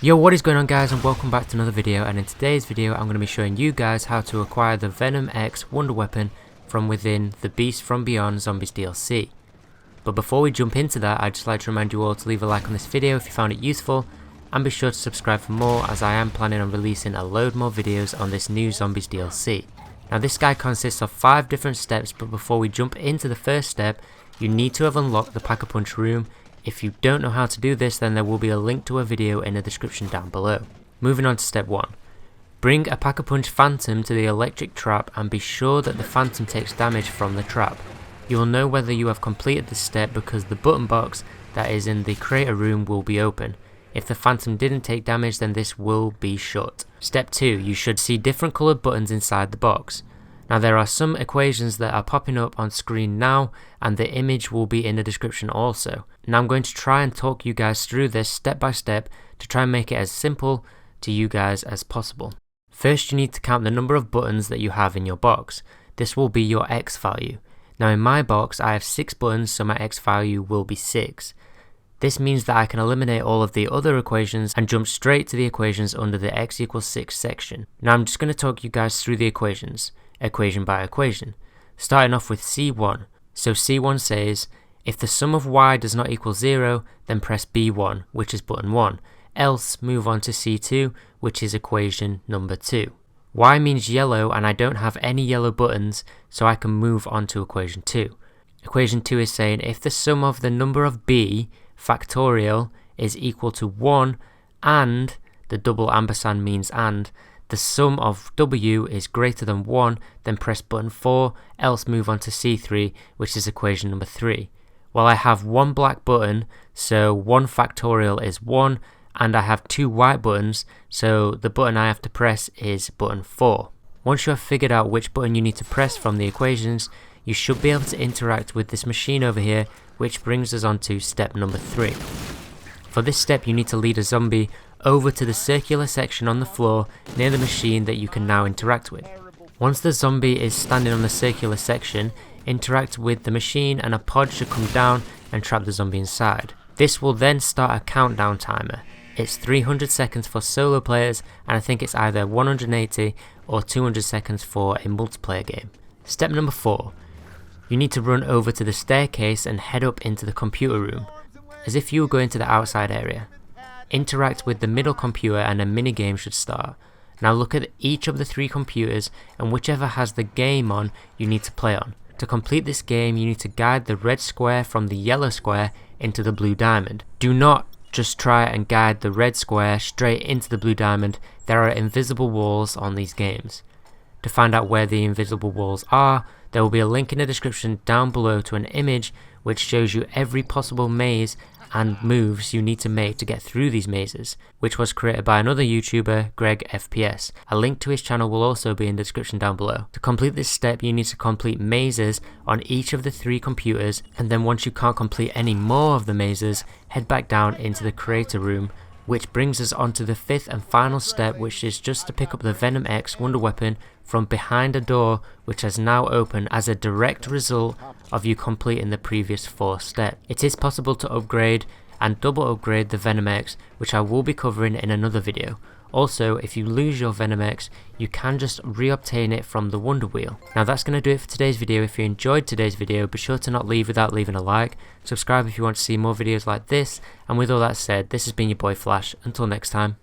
Yo, what is going on guys, and welcome back to another video. And in today's video I'm going to be showing you guys how to acquire the Venom-X Wonder Weapon from within the Beast from Beyond Zombies DLC. But before we jump into that, I'd just like to remind you all to leave a like on this video if you found it useful, and be sure to subscribe for more, as I am planning on releasing a load more videos on this new Zombies DLC. Now this guy consists of 5 different steps, but before we jump into the first step, you need to have unlocked the Pack-a-Punch room. If you don't know how to do this, then there will be a link to a video in the description down below. Moving on to step 1. Bring a Pack-a-Punch Phantom to the electric trap and be sure that the Phantom takes damage from the trap. You will know whether you have completed this step because the button box that is in the creator room will be open. If the Phantom didn't take damage, then this will be shut. Step 2. You should see different coloured buttons inside the box. Now there are some equations that are popping up on screen now, and the image will be in the description also. Now I'm going to try and talk you guys through this step by step to try and make it as simple to you guys as possible. First, you need to count the number of buttons that you have in your box. This will be your X value. Now in my box I have 6 buttons, so my X value will be 6. This means that I can eliminate all of the other equations and jump straight to the equations under the X equals 6 section. Now I'm just going to talk you guys through the equations, equation by equation, starting off with C1. So C1 says, if the sum of y does not equal 0, then press B1, which is button 1, else move on to C2, which is equation number 2. Y means yellow, and I don't have any yellow buttons, so I can move on to equation 2. Equation 2 is saying if the sum of the number of b factorial is equal to 1 and the double ampersand means and the sum of w is greater than 1, then press button 4, else move on to C3, which is equation number 3. Well, I have 1 black button, so 1 factorial is 1, and I have 2 white buttons, so the button I have to press is button 4. Once you have figured out which button you need to press from the equations, you should be able to interact with this machine over here, which brings us on to step number 3. For this step, you need to lead a zombie over to the circular section on the floor near the machine that you can now interact with. Once the zombie is standing on the circular section, interact with the machine and a pod should come down and trap the zombie inside. This will then start a countdown timer. It's 300 seconds for solo players, and I think it's either 180 or 200 seconds for a multiplayer game. Step number 4. You need to run over to the staircase and head up into the computer room, as if you were going to the outside area. Interact with the middle computer and a minigame should start. Now look at each of the 3 computers, and whichever has the game on, you need to play on. To complete this game, you need to guide the red square from the yellow square into the blue diamond. Do not just try and guide the red square straight into the blue diamond. There are invisible walls on these games. To find out where the invisible walls are, there will be a link in the description down below to an image which shows you every possible maze and moves you need to make to get through these mazes, which was created by another YouTuber, E.g FPS. A link to his channel will also be in the description down below. To complete this step, you need to complete mazes on each of the 3 computers, and then once you can't complete any more of the mazes, head back down into the creator room, which brings us on to the 5th and final step, which is just to pick up the Venom-X Wonder Weapon from behind a door which has now opened as a direct result of you completing the previous 4 steps. It is possible to upgrade and double upgrade the Venom-X, which I will be covering in another video. Also, if you lose your Venom-X, you can just re-obtain it from the Wonder Wheel. Now that's going to do it for today's video. If you enjoyed today's video, be sure to not leave without leaving a like. Subscribe if you want to see more videos like this, and with all that said, this has been your boy Flaash. Until next time.